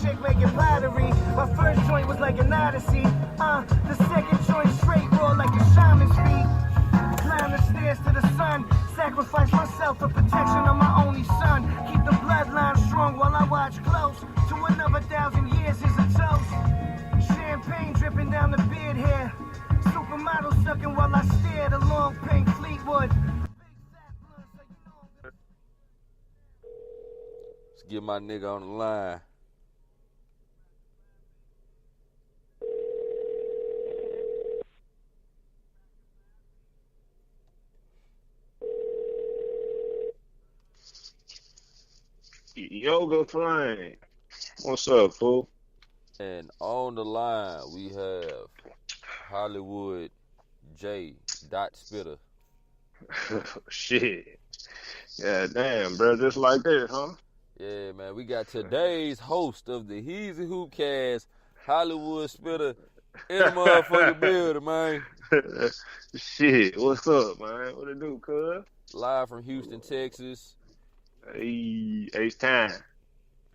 chick making pottery. My first joint was like an odyssey. The second joint straight raw like a shaman's feet. Climb the stairs to the sun. Sacrifice myself for protection of my only son. Keep the bloodline strong while I watch close. To another 1,000 years is a toast. Champagne dripping down the beard hair. Supermodel sucking while I stare at a long pink Fleetwood. Let's get my nigga on the line. Yoga Flame. What's up, fool? And on the line, we have Hollywood J. Dot Spitter. Shit. Yeah, damn, bro. Just like that, huh? Yeah, man. We got today's host of the Heezy Hoop Cast, Hollywood Spitter, in the motherfucking building, man. Shit. What's up, man? What it do, cuz? Live from Houston, Texas. Hey, H-Time.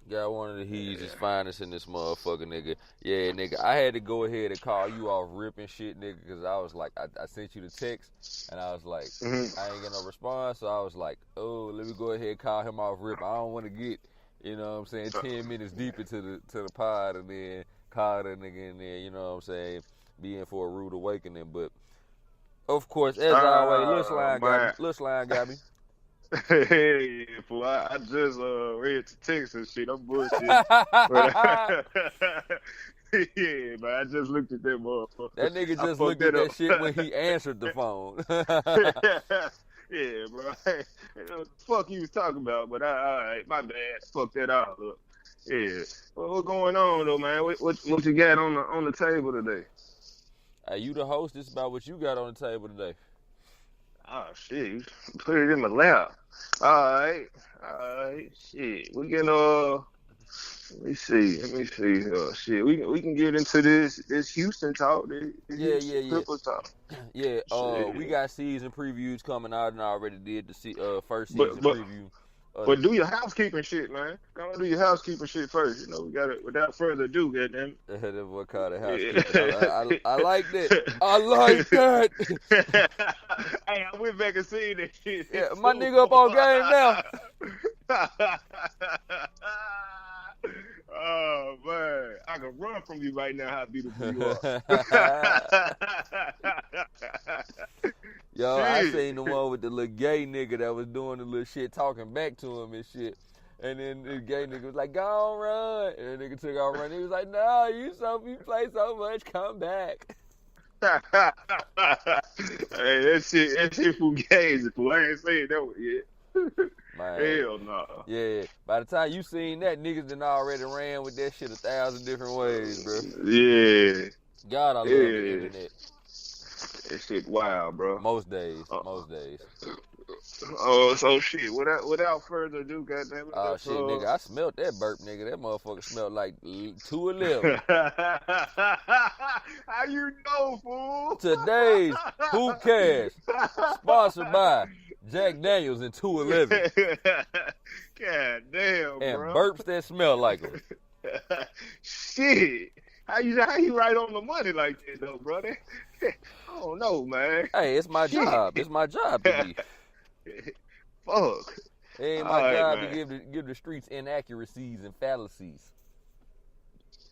Got one of the Heezy's finest in this motherfucker, nigga. Yeah, nigga, I had to go ahead and call you off ripping shit, nigga, because I was like, I sent you the text, and I was like, I ain't get no response, so I was like, oh, let me go ahead and call him off rip. I don't want to get, you know what I'm saying, 10 minutes deep into the pod and then call that nigga in there, you know what I'm saying, be in for a rude awakening. But, of course, as always, Lil Slime got me. Hey, fool, I just read the text and shit. I'm bullshit. But, yeah, man, I just looked at that motherfucker. That nigga just looked at that shit when he answered the phone. Yeah, bro. Hey, you know what the fuck you was talking about, but all right, my bad. Fuck that all up. Yeah. Well, what's going on though, man? What you got on the table today? Hey, you the host. This is about what you got on the table today. Oh shit, you put it in my lap. All right, shit. We can let me see. Shit, we can get into this Houston talk. This Clipper talk. Yeah, we got season previews coming out, and I already did the first season preview. But do your housekeeping shit, man. Go and do your housekeeping shit first. You know, we got it. Without further ado, goddamn. That boy called it housekeeping. I like that. I like that. Hey, I went back and seen that shit. Yeah, my nigga up on game now. Oh man, I can run from you right now. How beautiful you are. Yo, I seen the one with the little gay nigga that was doing the little shit, talking back to him and shit. And then the gay nigga was like, "Go on, run." And the nigga took off running. He was like, "No, you play so much, come back." Hey, that shit fugazi, fool. I ain't saying that one yet. Man. Hell no. Yeah, by the time you seen that, niggas done already ran with that shit 1,000 different ways, bro. Yeah. God, I love the internet. That shit wild, bro. Most days. Oh, so shit. Without further ado, goddamn it. Oh shit, nigga, I smelled that burp, nigga. That motherfucker smelled like 211. How you know, fool? Today's Hoop Cast, sponsored by Jack Daniels and 211. God damn, and bro. Burps that smell like them. Shit. How you right on the money like that, though, brother? I don't know, man. Hey, it's my job. It's my job to be. Fuck. It ain't my job to give the streets inaccuracies and fallacies.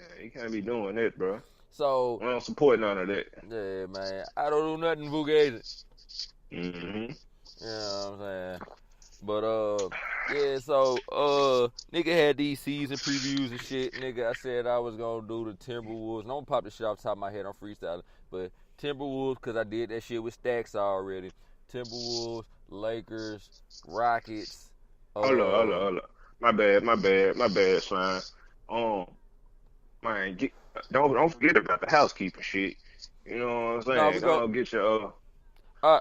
Yeah, you can't be doing that, bro. So I don't support none of that. Yeah, man. I don't do nothing, Fugazi. Mm-hmm. You know what I'm saying? But yeah, so nigga had these season previews and shit. Nigga, I said I was gonna do the Timberwolves. And I'm gonna pop the shit off the top of my head on freestyling. But Timberwolves, cause I did that shit with Stacks already. Timberwolves, Lakers, Rockets. Hold up. My bad, Slime. Man, don't forget about the housekeeping shit. You know what I'm saying? Don't get your All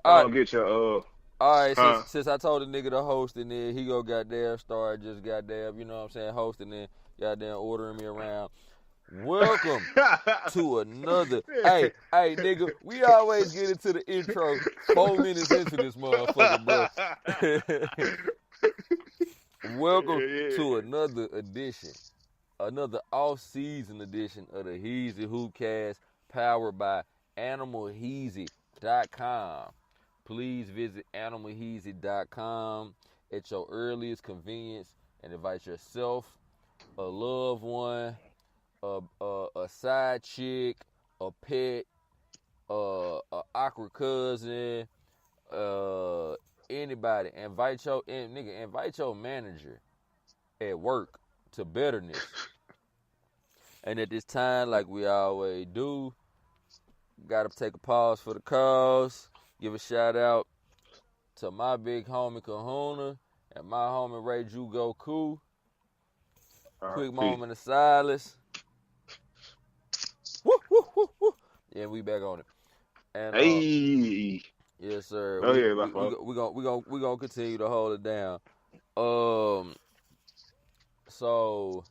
right, since I told the nigga to host and then he go goddamn start just goddamn, you know what I'm saying, hosting and goddamn ordering me around. Welcome to another. Hey, nigga, we always get into the intro 4 minutes into this motherfucker, bro. Welcome to another edition another off-season edition of the Heezy Hoopcast, powered by AnimalHeezy.com. Please visit AnimalHeezy.com at your earliest convenience and invite yourself, a loved one, a side chick, a pet, a awkward cousin, anybody. Invite your manager at work to betterness. And at this time, like we always do, gotta take a pause for the cause. Give a shout out to my big homie Kahuna and my homie Ray Jugoku. Quick moment of silence. Woo, woo, woo, woo. Yeah, we back on it. And Hey. yes, sir. We gonna continue to hold it down. So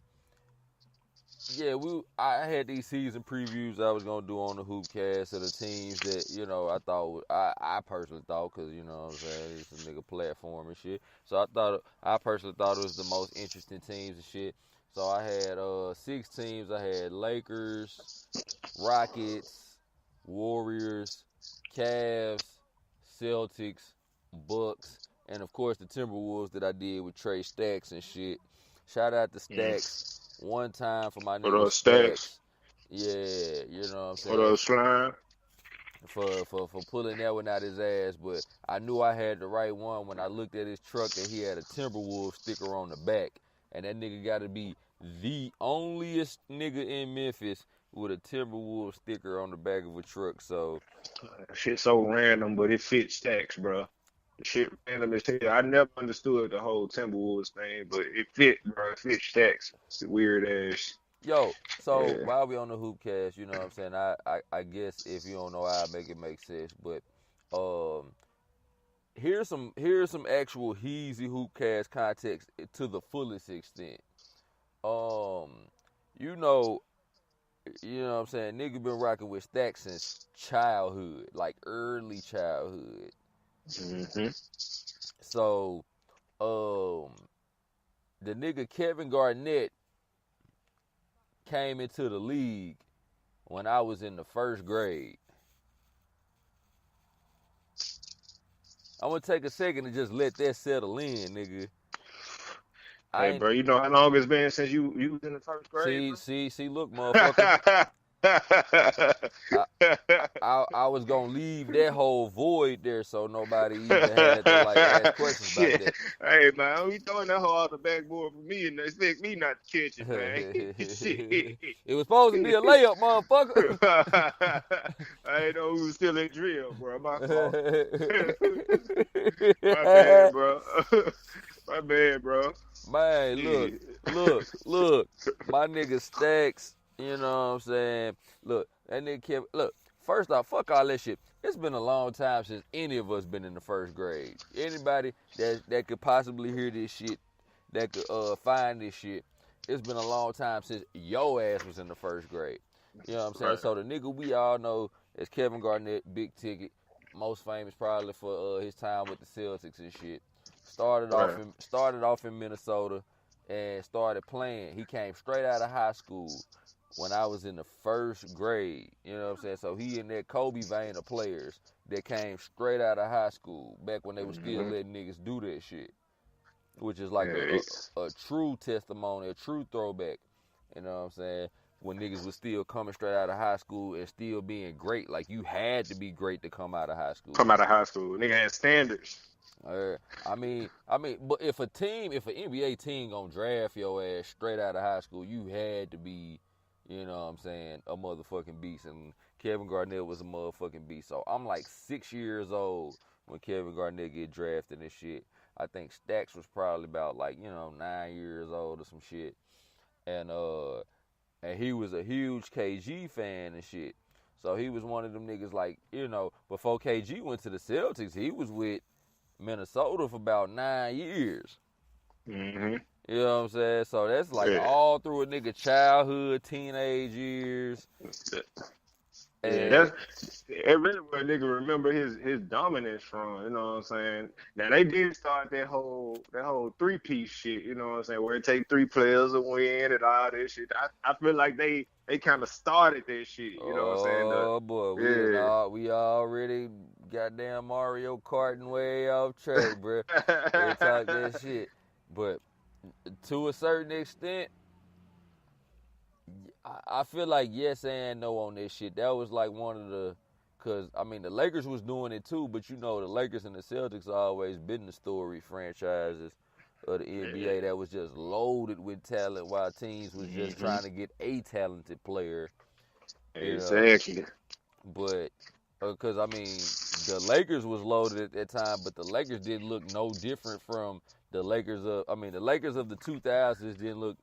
yeah, I had these season previews I was gonna do on the Hoopcast of the teams that I personally thought, because you know what I'm saying, it's a nigga platform and shit. So I personally thought it was the most interesting teams and shit. So I had 6 teams. I had Lakers, Rockets, Warriors, Cavs, Celtics, Bucks, and of course the Timberwolves that I did with Trey Stacks and shit. Shout out to Stacks. One time for my nigga Stacks. Yeah, you know what I'm saying? What up, Slime? For pulling that one out his ass, but I knew I had the right one when I looked at his truck and he had a Timberwolves sticker on the back. And that nigga gotta be the onlyest nigga in Memphis with a Timberwolves sticker on the back of a truck. So Shit so random, but it fits Stacks, bro. The shit random as hell. I never understood the whole Timberwolves thing, but it fit, bro. It fit Stacks. It's weird ass. Yo, so Yeah. while we on the Hoopcast, you know what I'm saying? I guess if you don't know, I'll make it make sense. But here's some actual Heezy Hoopcast context to the fullest extent. You know what I'm saying? Nigga been rocking with Stacks since childhood, like early childhood. Mm-hmm. So, the nigga Kevin Garnett came into the league when I was in the 1st grade. I'm gonna take a second to just let that settle in, nigga. Hey, bro, you know how long it's been since you was in the 1st grade? See, look, motherfucker. I was gonna leave that whole void there so nobody even had to like ask questions about that. Hey man, we throwing that hoe out the backboard for me and expect me not to catch it, man. Shit. It was supposed to be a layup, motherfucker. I ain't know we was still in drill, bro. My fault. My bad, bro. My bad, bro. Man, look. My nigga Stacks, you know what I'm saying? Look, that nigga Kevin, look, first off, fuck all that shit. It's been a long time since any of us been in the 1st grade. Anybody that could possibly hear this shit, that could find this shit, it's been a long time since your ass was in the 1st grade. You know what I'm saying? Right. So the nigga we all know is Kevin Garnett, big ticket, most famous probably for his time with the Celtics and shit. Started off in Minnesota and started playing. He came straight out of high school when I was in the 1st grade. You know what I'm saying? So he in that Kobe vein of players that came straight out of high school back when they were still letting niggas do that shit, which is like a true testimony, a true throwback. You know what I'm saying? When niggas was still coming straight out of high school and still being great. Like, you had to be great to come out of high school. Nigga had standards. I mean, but if an NBA team gonna draft your ass straight out of high school, you had to be, you know what I'm saying, a motherfucking beast. And Kevin Garnett was a motherfucking beast. So I'm like 6 years old when Kevin Garnett get drafted and shit. I think Stacks was probably about 9 years old or some shit. And he was a huge KG fan and shit. So he was one of them niggas, like, before KG went to the Celtics, he was with Minnesota for about 9 years. Mm-hmm. You know what I'm saying? So that's all through a nigga childhood, teenage years. Yeah, And that's really where nigga remember his dominance from. You know what I'm saying? Now they did start that whole 3-piece shit. You know what I'm saying? Where it take 3 players to win and all this shit. I feel like they kind of started that shit. You know what I'm saying? oh boy, Yeah. we already goddamn Mario Karting way off track, bro. They talk that shit, but to a certain extent, I feel like yes and no on this shit. That was like one of the, cause I mean the Lakers was doing it too, but you know the Lakers and the Celtics always been the story franchises of the NBA that was just loaded with talent, while teams was just Hmm. trying to get a talented player, you know. Exactly. But because I mean the Lakers was loaded at that time, but the Lakers didn't look no different from the Lakers of the Lakers of the 2000s didn't look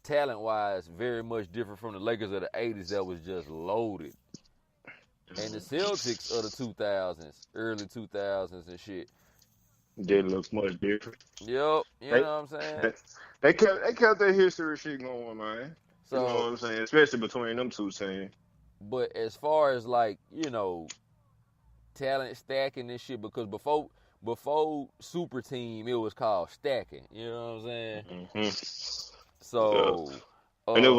talent-wise, very much different from the Lakers of the 80s that was just loaded. And the Celtics of the 2000s, early 2000s and shit. Didn't look much different. Yup, you They know what I'm saying? they kept that history shit going, man. You know what So, I'm saying? Especially between them two teams. but as far as like, you know, talent stacking and shit, because before Super Team, it was called stacking. You know what I'm saying? Hmm. Yeah. So, And uh,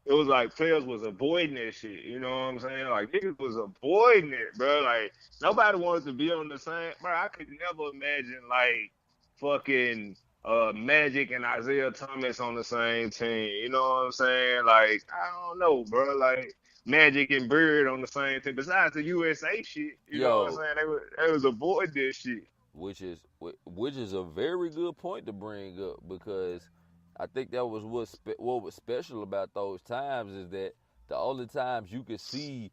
it was like players was avoiding that shit. You know what I'm saying? Like niggas was avoiding it, bro. Like nobody wanted to be on the same. Bro, I could never imagine like fucking Magic and Isaiah Thomas on the same team. You know what I'm saying? Like I don't know, bro. Like Magic and Bird on the same team. Besides the USA shit, you know what I'm yo, saying? They was avoiding this shit. which is a very good point to bring up, because I think that was what was special about those times is that the only times you could see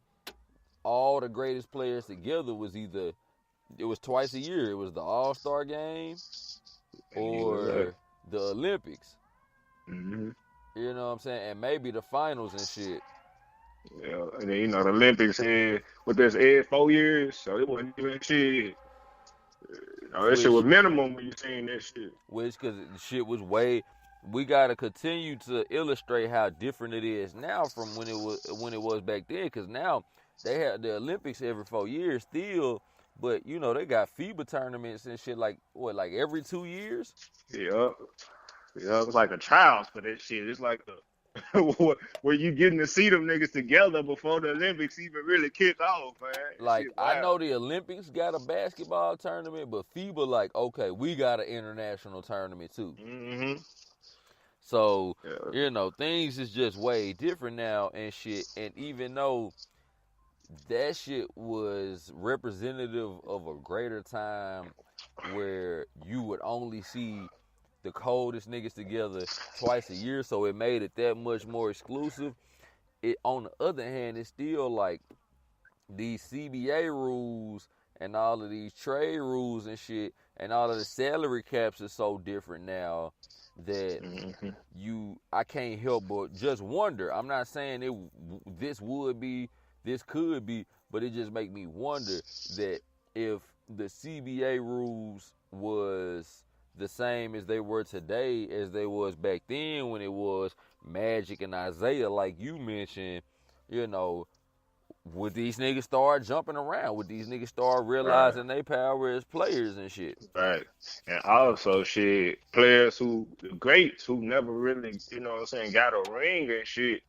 all the greatest players together was either it was twice a year. It was the All-Star game Yeah. or the Olympics. Hmm. You know what I'm saying? And maybe the finals and shit. Yeah, and then the Olympics had what this every 4 years, so it wasn't even shit. That shit was Which minimum when you seen that shit. because the shit was way. We gotta continue to illustrate how different it is now from when it was back then. Because now they have the Olympics every 4 years still, but you know they got FIBA tournaments and shit like every 2 years. Yeah, yeah, it was like a trials for that shit. It's like a, where you getting to see them niggas together before the Olympics even really kick off, man. That Like shit I wild. know the Olympics got a basketball tournament, but FIBA like okay, we got an international tournament too. Hmm. So Yeah, you know things is just way different now and shit. And even though that shit was representative of a greater time where you would only see the coldest niggas together twice a year, so it made it that much more exclusive. It on the other hand, it's still like these CBA rules and all of these trade rules and shit and all of the salary caps are so different now that hmm I can't help but just wonder. I'm not saying this would be, this could be, but it just make me wonder that if the CBA rules was the same as they were today as they was back then when it was Magic and Isaiah, like you mentioned, you know, would these niggas start jumping around? Would these niggas start right, realizing they power as players and shit? right. And also shit, players who the greats who never really, you know what I'm saying, got a ring and shit.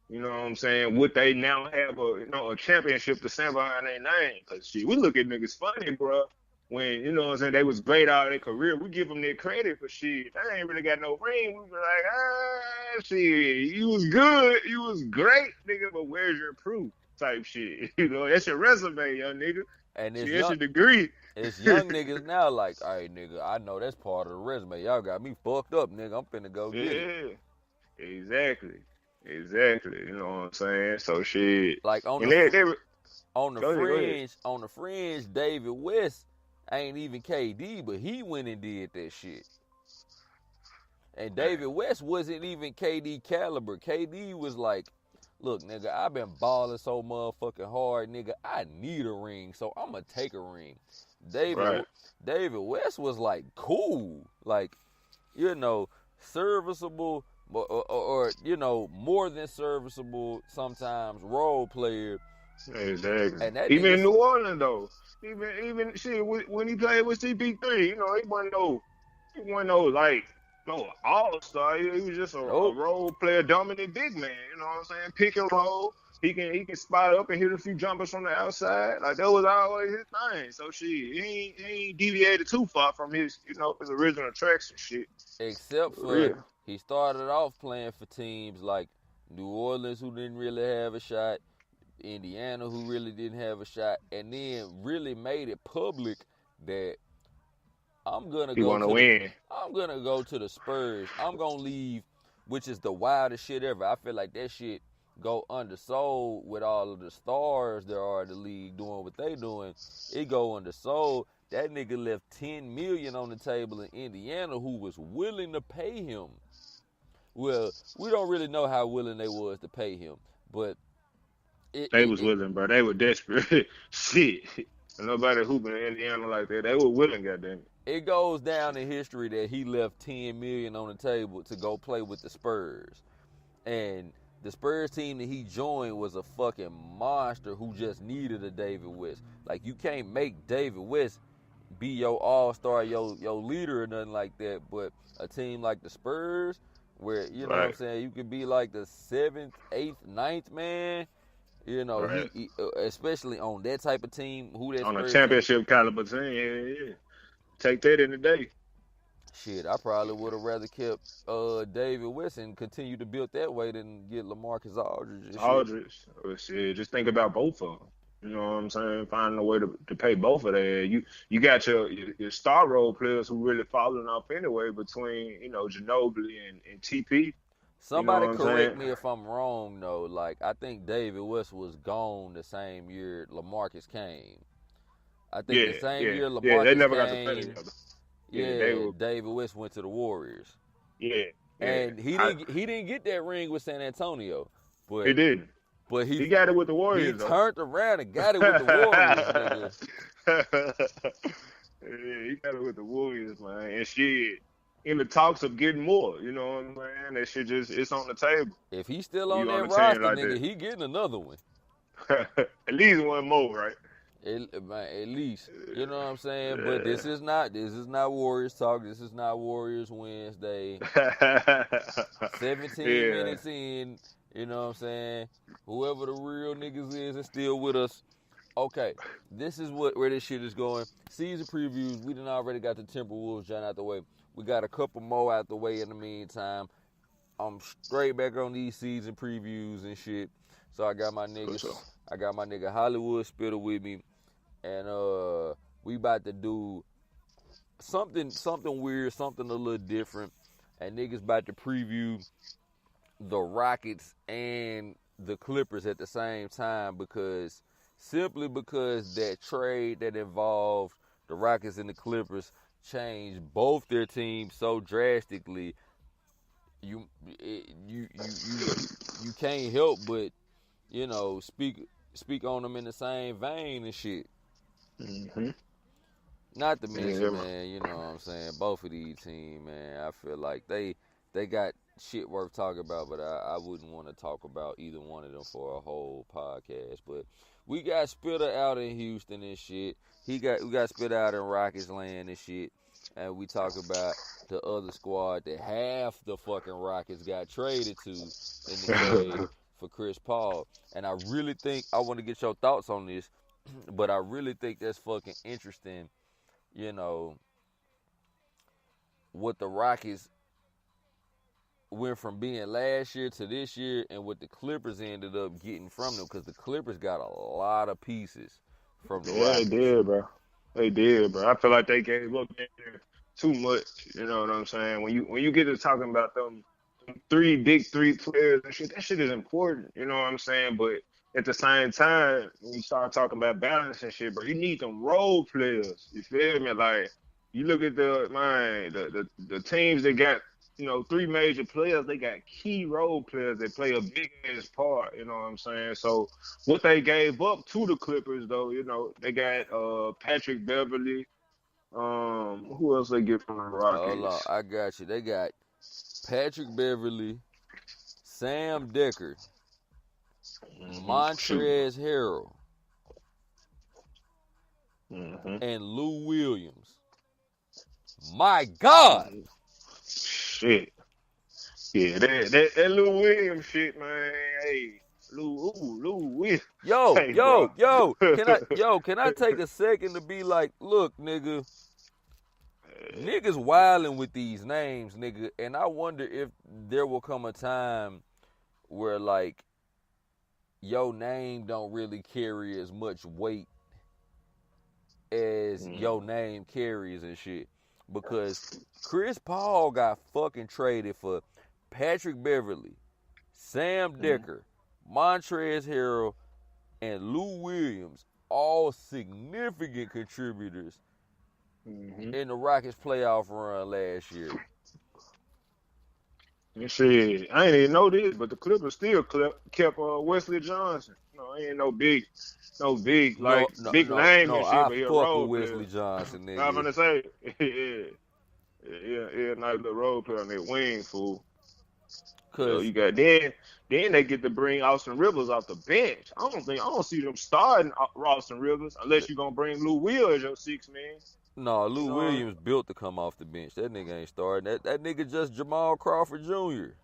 You know what I'm saying? Would they now have a championship to stand behind their name? Cause shit, we look at niggas funny, bro. When you know what I'm saying, they was great out of their career. We give them their credit for shit. They ain't really got no ring. We be like, shit, you was good, you was great, nigga, but where's your proof? Type shit. You know, that's your resume, young nigga. And Shit, that's your degree. it's young niggas now like, all right, nigga, I know that's part of the resume. Y'all got me fucked up, nigga. I'm finna go get it. Yeah, exactly. Exactly. You know what I'm saying? So shit. Like on And the they were on the go ahead. fringe, David West ain't even KD, but he went and did that shit. And David West wasn't even KD caliber. KD was like, look, nigga, I've been balling so motherfucking hard, nigga. I need a ring, so I'm gonna take a ring. David Right. David West was like cool, like, you know, serviceable, or you know, more than serviceable sometimes role player. Exactly. And that Even in nigga, New Orleans though, even shit when he played with CP3, you know, he wasn't no like no all star. He was just a nope, role player, dominant big man. You know what I'm saying? Pick and roll. He can spot up and hit a few jumpers from the outside. Like that was always his thing. So shit, he ain't deviated too far from his original tracks and shit. except For for real. he started off playing for teams like New Orleans, who didn't really have a shot, Indiana, who really didn't have a shot, and then really made it public that I'm gonna He go want to to the win. I'm gonna go to the Spurs. I'm gonna leave, which is the wildest shit ever. I feel like that shit go undersold with all of the stars there are in the league doing what they doing. It go undersold. That nigga left $10 million on the table in Indiana, who was willing to pay him. Well, we don't really know how willing they was to pay him, but it They it, was it, willing, bro. They were desperate. Shit. Nobody hooping in Indiana like that. They were willing, goddamn it goes down in history that he left $10 million on the table to go play with the Spurs. And the Spurs team that he joined was a fucking monster who just needed a David West. Like, you can't make David West be your all-star, your leader or nothing like that. But a team like the Spurs, where, you know what I'm Right. saying, you could be like the 7th, 8th, ninth man. You know, Right. he especially on that type of team, who that On a Spurs team. championship caliber team, yeah. Take that in the day. Shit, I probably would have rather kept David West and continue to build that way than get LaMarcus Aldridge and shit. Aldridge. Shit, just think about both of them. You know what I'm saying? Finding a way to pay both of that. You got your star role players who really falling off anyway between, Ginobili and TP. You know what Somebody I'm correct saying? me if I'm wrong though. Like, I think David West was gone the same year LaMarcus came. I think the Yeah, same yeah, year yeah. They LaMarcus never got to play came, together. Yeah, they yeah, were. David West went to the Warriors. Yeah, yeah. And he didn't get that ring with San Antonio, He but didn't. but he He got it with the he Warriors though. turned around and got it with the Warriors, nigga. Yeah, he got it with the Warriors, man. And shit, in the talks of getting more, you know what I'm saying? That shit it's on the table. If he's still on You on that a team roster, like nigga, he getting another one. that. At least one more, right? At least, you know what I'm saying. But this is not Warriors talk. This is not Warriors Wednesday. 17 Yeah. minutes in, you know what I'm saying. Whoever the real niggas is still with us. Okay, this is where this shit is going. Season previews. We done already got the Timberwolves joint out the way. We got a couple more out the way in the meantime. I'm straight back on these season previews and shit. So I got my niggas. Sure. I got my nigga Hollywood Spitter with me, and we about to do something weird, something a little different, and niggas about to preview the Rockets and the Clippers at the same time simply because that trade that involved the Rockets and the Clippers changed both their teams so drastically. You can't help but speak on them in the same vein and shit. Mm-hmm. Not to mention, Yeah, man, you know what I'm saying, both of these teams, man, I feel like they got shit worth talking about, but I wouldn't want to talk about either one of them for a whole podcast. But we got Spitter out in Houston and shit. We got Spitter out in Rockets land and shit. And we talk about the other squad that half the fucking Rockets got traded to in the trade for Chris Paul. And I really think, I want to get your thoughts on this, but I really think that's fucking interesting, what the Rockets went from being last year to this year and what the Clippers ended up getting from them, because the Clippers got a lot of pieces from the yeah, they Rockets. did, bro. They did, bro. I feel like they gave up there too much. You know what I'm saying? When you get to talking about them big three players and shit, that shit is important. You know what I'm saying? But at the same time, when you start talking about balance and shit, bro, you need them role players. You feel me? Like you look at the teams that got three major players. They got key role players that play a big ass part. You know what I'm saying? So what they gave up to the Clippers, though, they got Patrick Beverly. Who else they get from the Hold on, Rockets? I got you. They got Patrick Beverly, Sam Decker, Shoot. Montrezl Harrell, Mm-hmm. and Lou Williams. My God. Shit. Yeah, that Lou Williams shit, man. Hey, Lou Williams. Yo, Hey, bro. yo, can I take a second to be like, look, nigga, niggas wilding with these names, nigga, and I wonder if there will come a time where like your name don't really carry as much weight as your name carries and shit. Because Chris Paul got fucking traded for Patrick Beverly, Sam Decker, Montrezl Harrell, and Lou Williams, all significant contributors in the Rockets playoff run last year. And shit, I ain't even know this, but the Clippers still kept Wesley Johnson. He ain't no big No, like big name and shit, I but he a fuck with role Wesley player. Johnson, I'm nigga. gonna say, yeah, nice little role player on that wing, fool. Cause You got then they get to bring Austin Rivers off the bench. I don't see them starting Austin Rivers unless you're gonna bring Lou Will as your six man. no, You Lou know, Williams built to come off the bench. That nigga ain't starting. That nigga just Jamal Crawford Jr.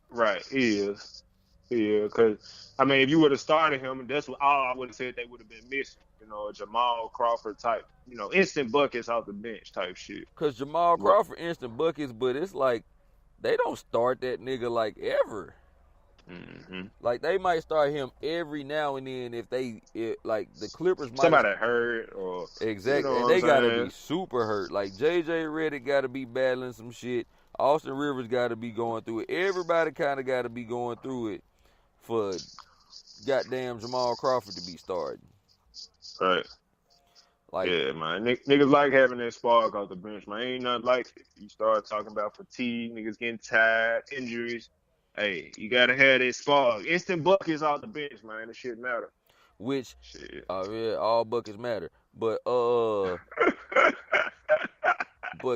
right? He is. Yeah, because I mean, if you would have started him, that's what all I would have said they would have been missing. A Jamal Crawford type, instant buckets off the bench type shit. Cause Jamal Right. Crawford instant buckets, but it's like they don't start that nigga like ever. Mm-hmm. Like they might start him every now and then if like the Clippers might Somebody hurt or exactly, and what I'm they gotta be saying? super hurt. Like JJ Redick gotta be battling some shit. Austin Rivers gotta be going through it. Everybody kind of gotta be going through it for goddamn Jamal Crawford to be starting. Right. Like Yeah, man. Niggas like having that spark off the bench, man. Ain't nothing like it. You start talking about fatigue, niggas getting tired, injuries. Hey, you gotta have that spark. Instant buckets off the bench, man. That shit matter. which, Shit. yeah, all buckets matter. But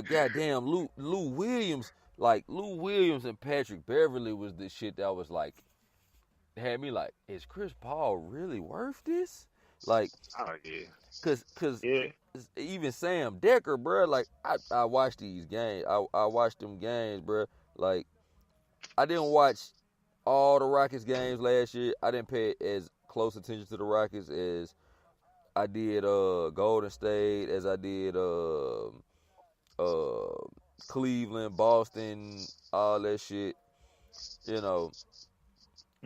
goddamn, Lou Williams, like Lou Williams and Patrick Beverly was the shit that was like had me like, is Chris Paul really worth this? Like, Oh yeah. cause Yeah. even Sam Decker, bro. Like I watched these games. I watched them games, bro. Like I didn't watch all the Rockets games last year. I didn't pay as close attention to the Rockets as I did Golden State, as I did Cleveland, Boston, all that shit.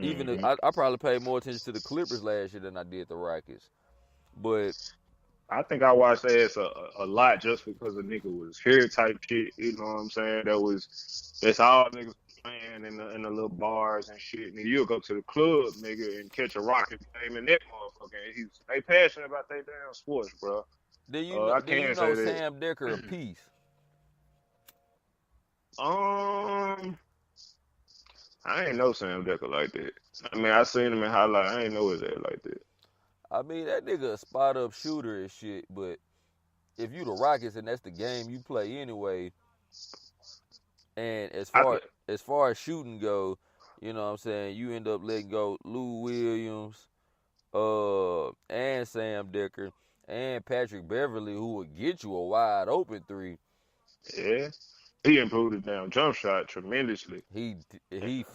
Even I probably paid more attention to the Clippers last year than I did the Rockets. But I think I watched ass a lot just because a nigga was here type shit. You know what I'm saying? That's all niggas playing in the little bars and shit. And you'll go to the club, nigga, and catch a Rocket game in that motherfucker. And they passionate about their damn sports, bro. then I then can't say that. Sam Decker a piece. I ain't know Sam Decker like that. I mean, I seen him in highlight. I ain't know his ass like that. I mean, that nigga a spot up shooter and shit, but if you the Rockets and that's the game you play anyway, and I think as far as shooting go, you know what I'm saying, you end up letting go Lou Williams, and Sam Decker and Patrick Beverly, who would get you a wide open three. yeah, he improved his damn jump shot tremendously. He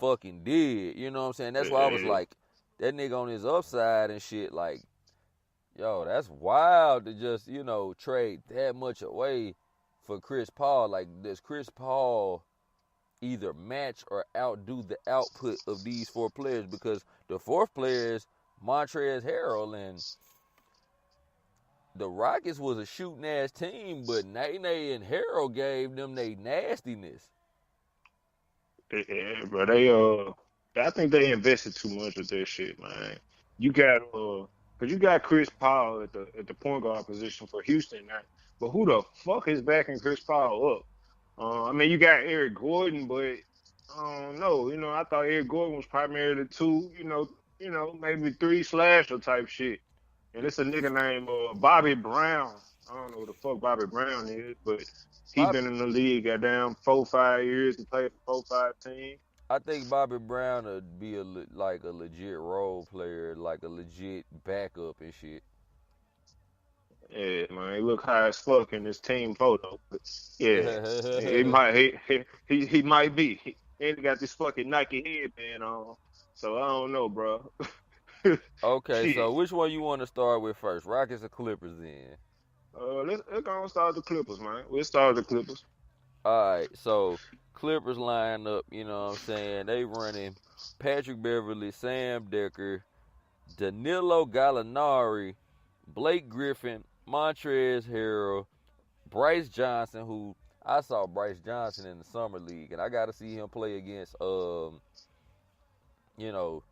fucking did. You know what I'm saying? That's why I was Yeah, like, that nigga on his upside and shit, like, yo, that's wild to just, trade that much away for Chris Paul. Like, does Chris Paul either match or outdo the output of these four players? Because the fourth player is Montrezl Harrell, and the Rockets was a shooting ass team, but Nene and Harrell gave them they nastiness. yeah, but I think they invested too much with that shit, man. You got cause you got Chris Paul at the point guard position for Houston now, but who the fuck is backing Chris Paul up? I mean, you got Eric Gordon, but I don't know. I thought Eric Gordon was primarily two. Maybe three slasher type shit. And it's a nigga named Bobby Brown. I don't know what the fuck Bobby Brown is, but he Bob, been in the league goddamn 4-5 years and played for 4-5 teams. I think Bobby Brown would be like a legit role player, like a legit backup and shit. Yeah, man, he look high as fuck in this team photo. But yeah, he might be. He ain't got this fucking Nike headband on, so I don't know, bro. Okay, so Shit. which one you want to start with first, Rockets or Clippers? Then. Let's go and start the Clippers, man. We'll start the Clippers. All right, so Clippers line up. You know what I'm saying? They running Patrick Beverly, Sam Decker, Danilo Gallinari, Blake Griffin, Montrezl Harrell, Bryce Johnson, who I saw Bryce Johnson in the summer league, and I got to see him play against you know,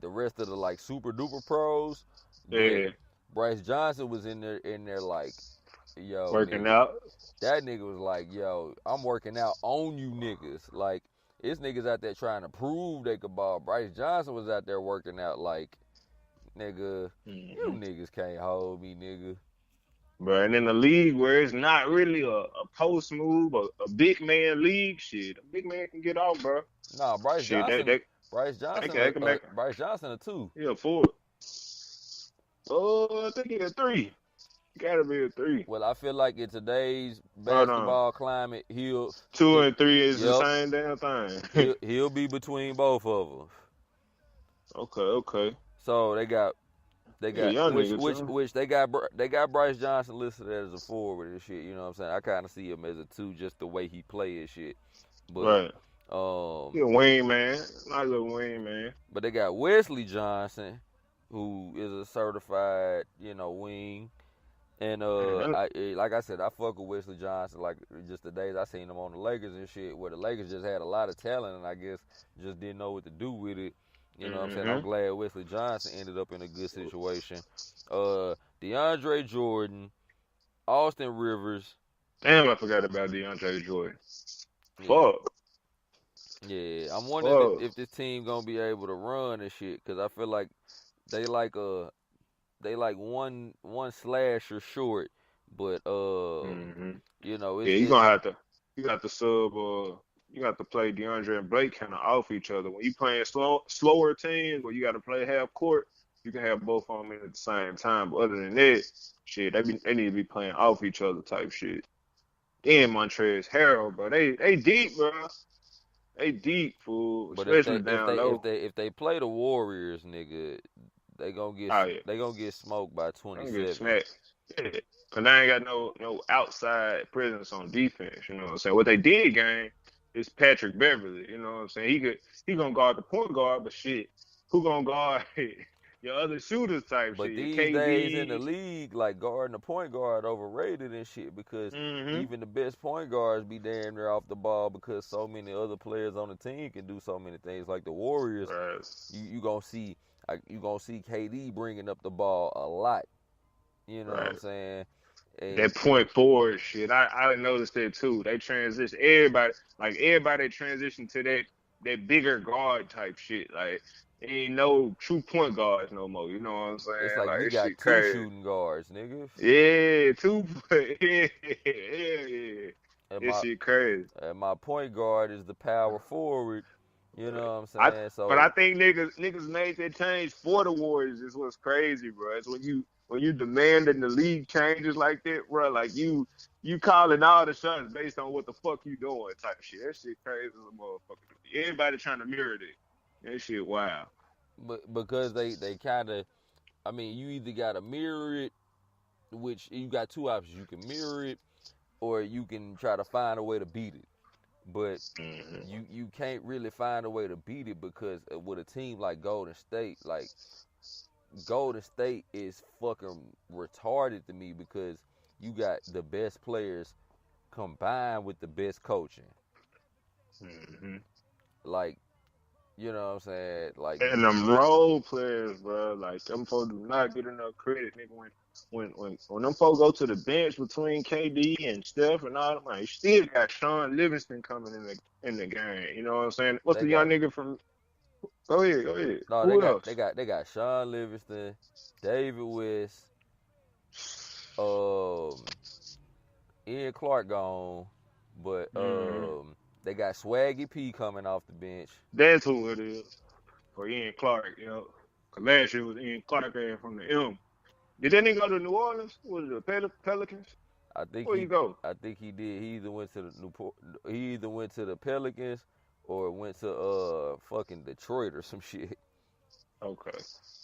the rest of the like super duper pros. But Yeah, Bryce Johnson was in there like, yo, working nigga. out. That nigga was like, yo, I'm working out on you niggas. Like, it's niggas out there trying to prove they could ball. Bryce Johnson was out there working out like, nigga, you Mm-hmm. niggas can't hold me, nigga. But and in the league where it's not really a post move, a big man league, shit, a big man can get off, bro. Nah, Bryce Shit, Johnson, they can make Bryce Johnson a two. he a forward. Oh, I think he a three. Gotta be a three. Well, I feel like in today's Hold on. basketball climate, Two and three is the yep, same damn thing. he'll be between both of them. Okay, okay. So they Yeah, got young nigga too. which they got Bryce Johnson listed as a forward and shit. You know what I'm saying? I kind of see him as a two, just the way he play and shit. But Right. He a wing man. Nice little wing man. but they got Wesley Johnson, who is a certified wing. And Man, like I said, I fuck with Wesley Johnson. Like just the days I seen him on the Lakers and shit, where the Lakers just had a lot of talent, and I guess just didn't know what to do with it. You know what I'm saying? I'm mm-hmm. glad Wesley Johnson ended up in a good situation. DeAndre Jordan, Austin Rivers. Damn, I forgot about DeAndre Jordan. Yeah, Fuck. yeah. I'm wondering Fuck. if this team gonna be able to run and shit, because I feel like they like one slasher short, but Mm-hmm. Yeah, it's you got to sub you got to play DeAndre and Blake kind of off each other. When you playing slower teams where you got to play half court, you can have both of them in at the same time. But other than that, shit, they need to be playing off each other type shit. Then Montrezl Harrell, bro, they deep, bro. They deep, fool, but if especially they if down they if low. they if they play the Warriors, nigga, they gonna get Oh yeah, they gonna get smoked by I'm gonna get 27. smacked. Yeah. Cause they ain't got no outside presence on defense. You know what I'm saying? What they did game is Patrick Beverly. You know what I'm saying? He gonna guard the point guard, but shit, who gonna guard your other shooters type But shit? Your these days in the KD. league, like guarding a point guard overrated and shit, because Mm-hmm. even the best point guards be damn near off the ball because so many other players on the team can do so many things. Like the Warriors, Right. you gonna see KD bringing up the ball a lot. You know what I'm Right. saying? And That point forward shit. I noticed that too. They transition everybody transition to that bigger guard type shit. Like ain't no true point guards no more. You know what I'm it's saying? like Like we this got shit two crazy. shooting guards, nigga. Yeah, yeah, yeah. And This my shit crazy. and my point guard is the power forward. You know what I'm I saying? but I So, think niggas made that change for the Warriors. Is what's crazy, bro. It's when you demanding the league changes like that, bro. Like you calling all the shots based on what the fuck you doing type shit. That shit crazy as a motherfucker. Everybody trying to mirror that. That shit wild. but because they kind of, I mean, you either gotta mirror it, which you got two options. You can mirror it, or you can try to find a way to beat it. But Mm-hmm. you can't really find a way to beat it because with a team like Golden State, like Golden State is fucking retarded to me because you got the best players combined with the best coaching. Mm-hmm. Like, you know what I'm saying? Like, And them role players, bro, like them folks do not get enough credit, nigga. When them folks go to the bench between KD and Steph and all them, like, you still got Sean Livingston coming in the game. You know what I'm saying? What's they the young got nigga from? Go ahead, go ahead. no, Who else? they got Sean Livingston, David West, Ian Clark gone, but they got Swaggy P coming off the bench. That's who it is for Ian Clark, you know. 'Cause last year was Ian Clark from the M. Did that nigga go to New Orleans? Was it the Pelicans? I think Where you go? he did. He either went to the he either went to the Pelicans or went to fucking Detroit or some shit. Okay.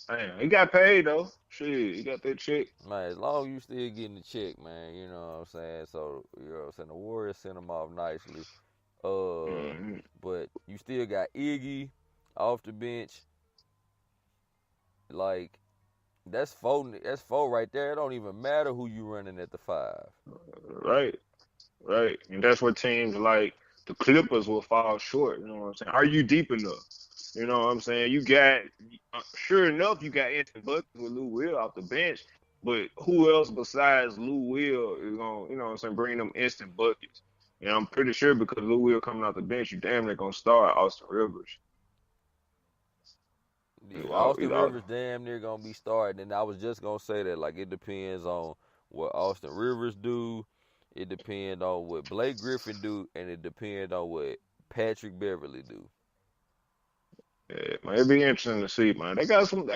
Damn, he got paid though. Shit, he got that check. Man, as long as you still getting the check, man, you know what I'm saying? So, you know what I'm saying? The Warriors sent him off nicely. Mm-hmm. But you still got Iggy off the bench. Like, that's four right there. It don't even matter who you running at the 5. Right, right. And that's what teams like the Clippers will fall short. You know what I'm saying? Are you deep enough? You know what I'm saying? You got, sure enough, you got instant buckets with Lou Will off the bench, but who else besides Lou Will is going to, you know what I'm saying, bring them instant buckets? And I'm pretty sure because Lou Will coming off the bench, you damn near going to start Austin Rivers. Yeah, Austin Rivers damn near gonna be starting, and I was just gonna say that like it depends on what Austin Rivers do, it depends on what Blake Griffin do, and it depends on what Patrick Beverly do. Yeah, man, it'd be interesting to see, man. They got some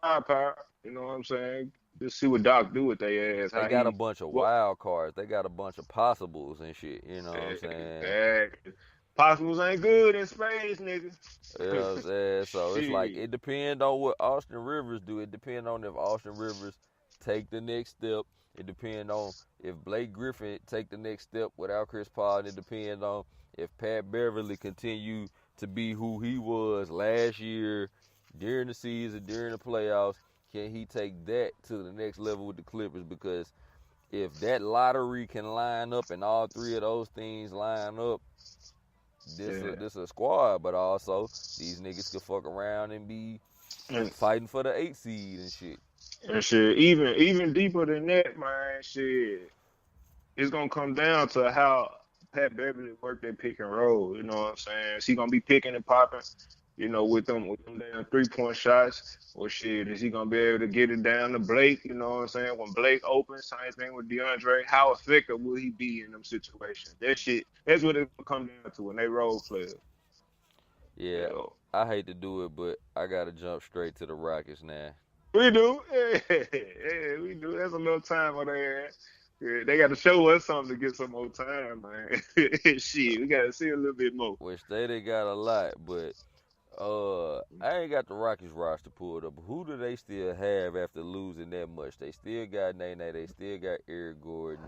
firepower. You know what I'm saying? Just see what Doc do with their ass. They How got a he bunch of what? wild cards. They got a bunch of possibles and shit. You know what I'm saying? Exactly. Possibles ain't good in space, nigga. You know what I'm saying? So it's like Shit. it depends on what Austin Rivers do. It depends on if Austin Rivers take the next step. It depends on if Blake Griffin take the next step without Chris Paul. And it depends on if Pat Beverly continue to be who he was last year during the season, during the playoffs. Can he take that to the next level with the Clippers? Because if that lottery can line up and all three of those things line up, this a squad, but also these niggas could fuck around and be And, fighting for the 8 seed and shit. and shit, even deeper than that, man, shit. It's gonna come down to how Pat Beverly worked that pick and roll. You know what I'm saying? Is he gonna be picking and popping? You know, with them damn 3-point shots, or shit, is he gonna be able to get it down to Blake? You know what I'm saying? When Blake opens, same thing with DeAndre. How effective will he be in them situations? That shit, that's what it come down to when they role players. Yeah, You know. I hate to do it, but I gotta jump straight to the Rockets now. We do. Yeah, we do. There's a little time on there. Yeah, they got to show us something to get some more time, man. Shit, we got to see a little bit more. Which they got a lot, but I ain't got the Rockets roster pulled up. Who do they still have after losing that much? They still got Nene. They still got Eric Gordon.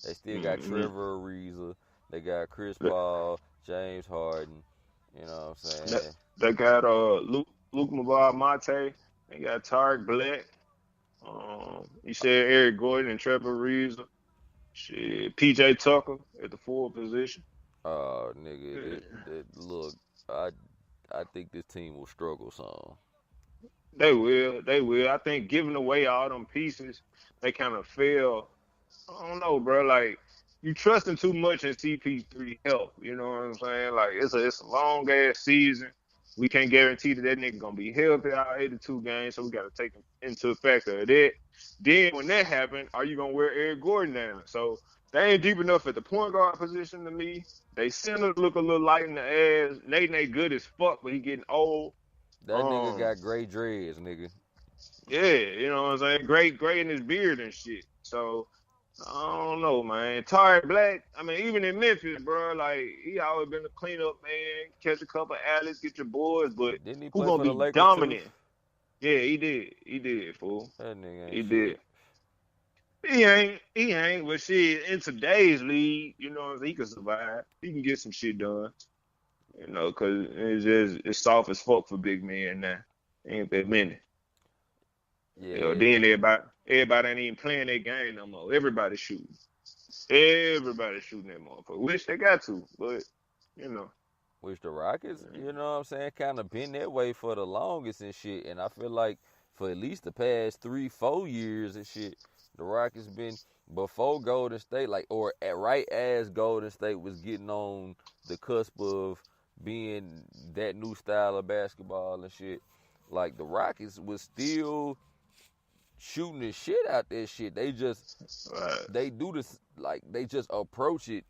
They still got Mm-hmm. Trevor Ariza. They got Chris Paul, James Harden. You know what I'm saying? They got Luke Mabar Mate. They got Tarek Black. You said Eric Gordon and Trevor Reeves. Shit, PJ Tucker at the forward position. Nigga, look, I think this team will struggle some. They will. They will. I think giving away all them pieces, they kind of fail. I don't know, bro. Like you trusting too much in CP3 health. You know what I'm saying? Like it's a long ass season. We can't guarantee that nigga gonna be healthy out 82 games, so we got to take into a factor of that. Then when that happens, are you gonna wear Eric Gordon down? So they ain't deep enough at the point guard position to me. They centers look a little light in the ass. Nate good as fuck, but he getting old. That nigga Um, got gray dreads, nigga. yeah, you know what I'm saying? Gray in his beard and shit. So I don't know, man. Tarek Black, I mean, even in Memphis, bro, like he always been a cleanup man, catch a couple alleys, get your boys, but Didn't he who play gonna for the be Lakers too? dominant? Yeah, he did. He did, fool. That nigga ain't He shit. did. He ain't, but shit, in today's league, you know what I'm saying? He can survive. He can get some shit done. You know, cause it's soft as fuck for big men now. Ain't that many. You know, Yeah, then everybody ain't even playing that game no more. Everybody shooting. Everybody shooting that motherfucker. Wish they got to, but you know. which the Rockets, you know what I'm saying, kind of been that way for the longest and shit. And I feel like for at least the past 3-4 years and shit, the Rockets been before Golden State, like right as Golden State was getting on the cusp of being that new style of basketball and shit. Like the Rockets was still shooting the shit out that shit. They just Right. they do this like they just approach it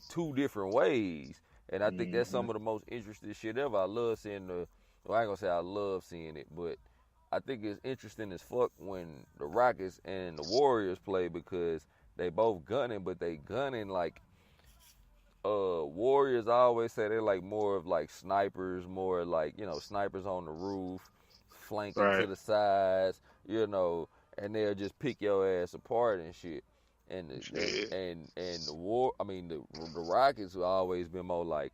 two different ways, and I think that's some of the most interesting shit ever. I love seeing well, I ain't gonna say I love seeing it, but I think it's interesting as fuck when the Rockets and the Warriors play because they both gunning, but they gunning like Warriors. I always say they're like more of like snipers, more like snipers on the roof, flanking to Right. the sides, and they'll just pick your ass apart and shit. And Shit. the Rockets have always been more like,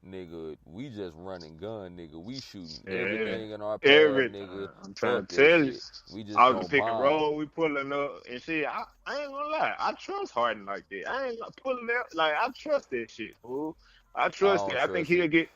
nigga, we just run and gun, nigga. We shooting Yeah. everything in our path, Every nigga. time. I'm trying Fuck to that tell you. shit. We just Out of the gonna pick and bomb. roll, we pulling up and shit. I ain't gonna lie. I trust Harden like that. I ain't pulling up like I trust that shit, fool. I I trust don't it. trust it.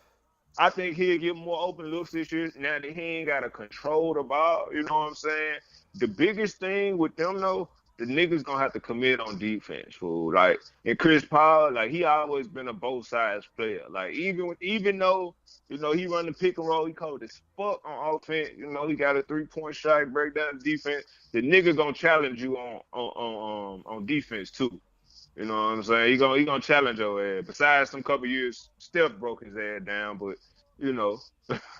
I think he'll get more open looks this year now that he ain't got to control the ball. You know what I'm saying? The biggest thing with them though, the niggas gonna have to commit on defense, fool. Like, and Chris Paul, like he always been a both sides player. Like even though he run the pick and roll, he cold as fuck on offense. He got a 3-point shot, break down defense. The nigga gonna challenge you on defense too. You know what I'm saying? He gonna challenge your ass. Besides some couple years, Steph broke his ass down, but you know,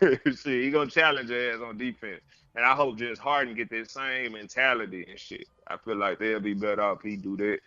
shit, he gonna challenge your ass on defense. And I hope just Harden get that same mentality and shit. I feel like they'll be better off if he do that.